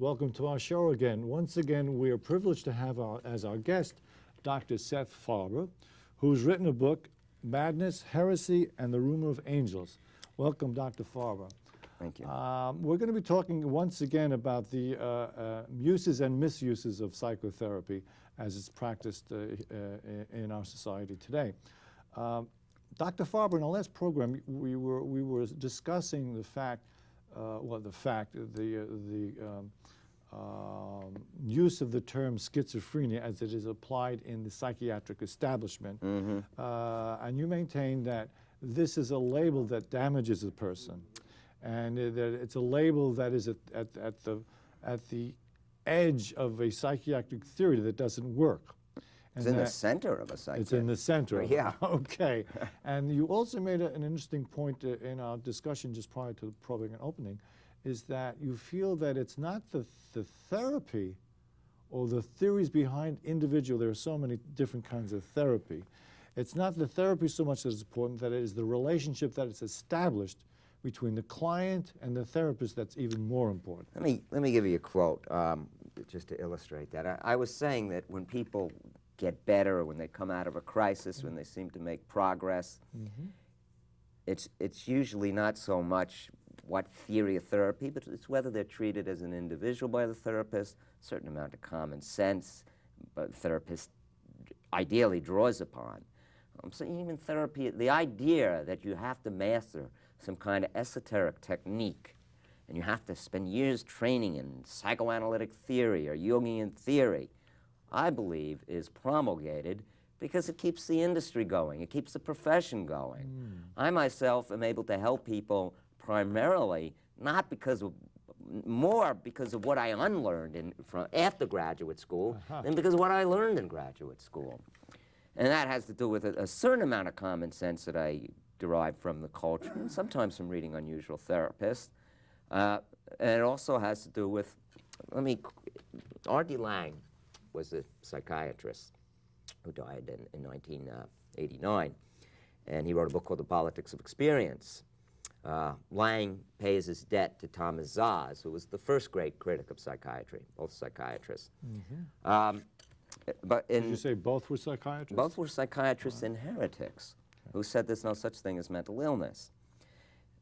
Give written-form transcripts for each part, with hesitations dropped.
Welcome to our show again. Once again, we are privileged to have as our guest Dr. Seth Farber, who's written a book, Madness, Heresy, and the Rumor of Angels. Welcome, Dr. Farber. Thank you. We're going to be talking once again about the uses and misuses of psychotherapy as it's practiced in our society today. Dr. Farber, in our last program, we were discussing the fact, use of the term schizophrenia as it is applied in the psychiatric establishment. And you maintain that this is a label that damages a person, and that it's a label that is at the edge of a psychiatric theory that doesn't work. It's in the center of a psychiatric. It's in the center. Yeah. Okay. And you also made an interesting point in our discussion just prior to the probing and opening, is that you feel that it's not the therapy or the theories behind individual. There are so many different kinds of therapy. It's not the therapy so much that is important, that it is the relationship that is established between the client and the therapist that's even more important. Let me give you a quote just to illustrate that. I was saying that when people get better, when they come out of a crisis, when they seem to make progress, it's usually not so much what theory of therapy, but it's whether they're treated as an individual by the therapist, a certain amount of common sense, but the therapist ideally draws upon. So even therapy, the idea that you have to master some kind of esoteric technique, and you have to spend years training in psychoanalytic theory or Jungian theory, I believe is promulgated because it keeps the industry going, it keeps the profession going. I myself am able to help people primarily not because of, more because of what I unlearned from after graduate school than because of what I learned in graduate school. And that has to do with a certain amount of common sense that I derive from the culture, and sometimes from reading unusual therapists. And it also has to do with, R.D. Laing was a psychiatrist who died in 1989, and he wrote a book called The Politics of Experience. Laing pays his debt to Thomas Szasz, who was the first great critic of psychiatry, both psychiatrists. Did you say both were psychiatrists? Both were psychiatrists and heretics who said there's no such thing as mental illness.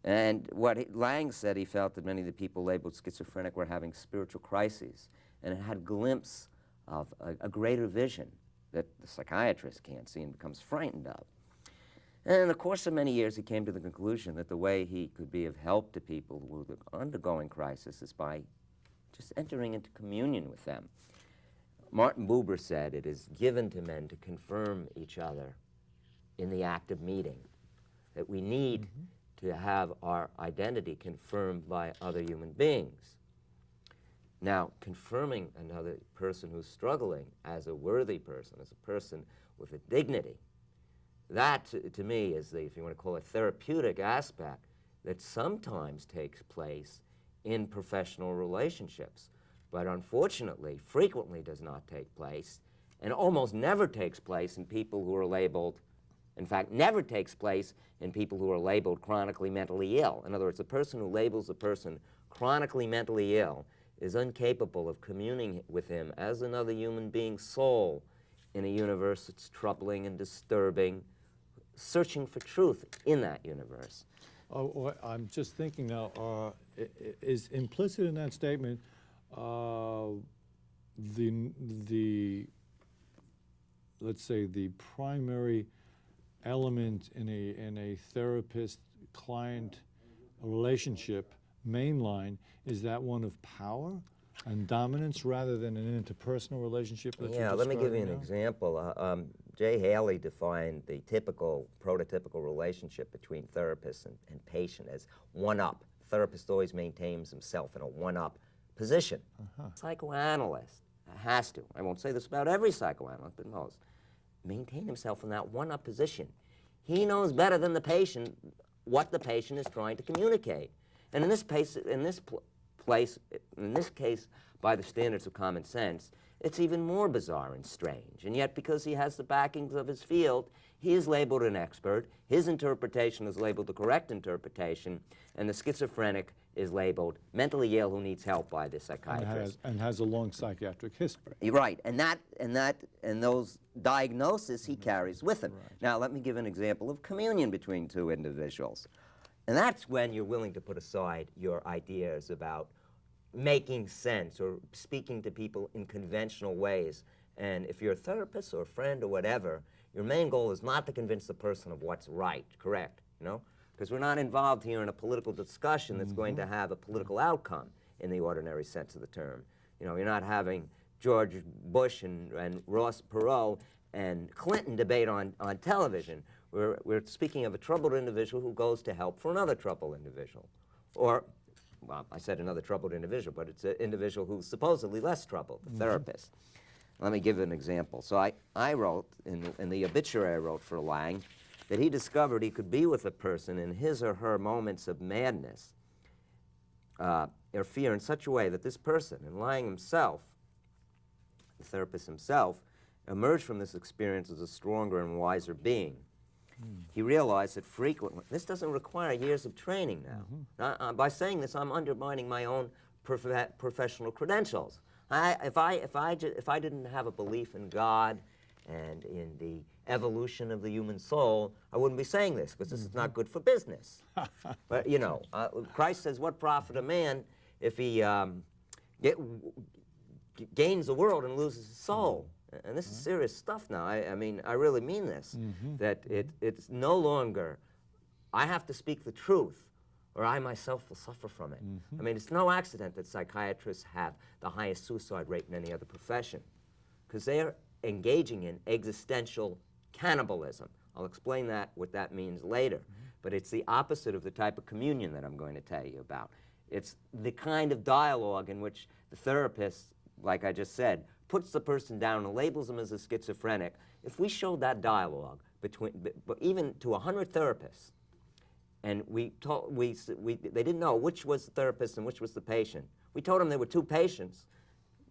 And what Laing said, he felt that many of the people labeled schizophrenic were having spiritual crises, and it had a glimpse of a greater vision that the psychiatrist can't see and becomes frightened of. And in the course of many years, he came to the conclusion that the way he could be of help to people who were undergoing crisis is by just entering into communion with them. Martin Buber said, "It is given to men to confirm each other in the act of meeting," that we need to have our identity confirmed by other human beings. Now, confirming another person who's struggling as a worthy person, as a person with a dignity, that, to me, is the, if you want to call it, therapeutic aspect that sometimes takes place in professional relationships, but unfortunately, frequently does not take place, and almost never takes place in people who are labeled, in fact, never takes place in people who are labeled chronically mentally ill. In other words, the person who labels a person chronically mentally ill is incapable of communing with him as another human being's soul in a universe that's troubling and disturbing, searching for truth in that universe. I'm just thinking now, is implicit in that statement let's say the primary element in a therapist-client relationship, mainline, is that one of power and dominance rather than an interpersonal relationship? Yeah, let me give you an example. Jay Haley defined the typical, prototypical relationship between therapist and patient as one-up. Therapist always maintains himself in a one-up position. Psychoanalyst has to, I won't say this about every psychoanalyst, but most, maintain himself in that one-up position. He knows better than the patient what the patient is trying to communicate. And in this place, in this case, by the standards of common sense, it's even more bizarre and strange. And yet, because he has the backings of his field, he is labeled an expert, his interpretation is labeled the correct interpretation, and the schizophrenic is labeled mentally ill who needs help by the psychiatrist. And has a long psychiatric history. You're right, and those diagnoses he carries with him. Right. Now, let me give an example of communion between two individuals. And that's when you're willing to put aside your ideas about making sense or speaking to people in conventional ways. And if you're a therapist or a friend or whatever, your main goal is not to convince the person of what's right, correct, you know? Because we're not involved here in a political discussion that's going to have a political outcome in the ordinary sense of the term. You know, you're not having George Bush and Ross Perot and Clinton debate on television. We're speaking of a troubled individual who goes to help for another troubled individual. Or, well, I said another troubled individual, but it's an individual who's supposedly less troubled, the therapist. Let me give an example. So I wrote, in the obituary I wrote for Lang, that he discovered he could be with a person in his or her moments of madness or fear in such a way that this person, and Lang himself, the therapist himself, emerged from this experience as a stronger and wiser being. He realized that frequently, this doesn't require years of training now. By saying this, I'm undermining my own professional credentials. If I didn't have a belief in God and in the evolution of the human soul, I wouldn't be saying this, because this is not good for business. But, you know, Christ says, what profit a man if he gains the world and loses his soul? And this is serious stuff now. I mean, I really mean this, that it's no longer, I have to speak the truth, or I myself will suffer from it. I mean, it's no accident that psychiatrists have the highest suicide rate in any other profession, because they're engaging in existential cannibalism. I'll explain what that means later, but it's the opposite of the type of communion that I'm going to tell you about. It's the kind of dialogue in which the therapist, like I just said, puts the person down and labels them as a schizophrenic. If we showed that dialogue even to 100 therapists, and they didn't know which was the therapist and which was the patient. We told them there were two patients,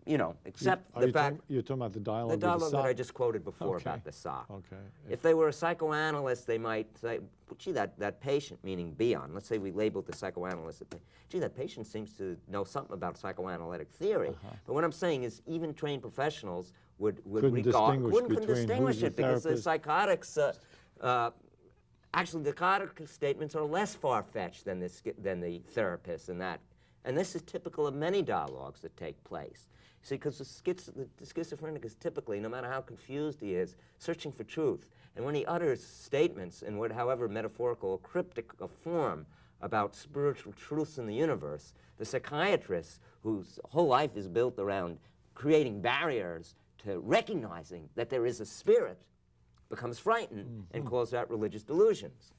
you know, except the fact... You're talking about the dialogue The dialogue that I just quoted before about the sock. Okay. If they were a psychoanalyst, they might say, gee, that patient, meaning Bion, let's say we labeled the psychoanalyst, gee, that patient seems to know something about psychoanalytic theory. But what I'm saying is even trained professionals couldn't distinguish it because the psychotics, actually the psychotic statements are less far-fetched than the therapist and that. And this is typical of many dialogues that take place. See, because the schizophrenic is typically, no matter how confused he is, searching for truth. And when he utters statements in however metaphorical or cryptic a form about spiritual truths in the universe, the psychiatrist, whose whole life is built around creating barriers to recognizing that there is a spirit, becomes frightened and calls out religious delusions.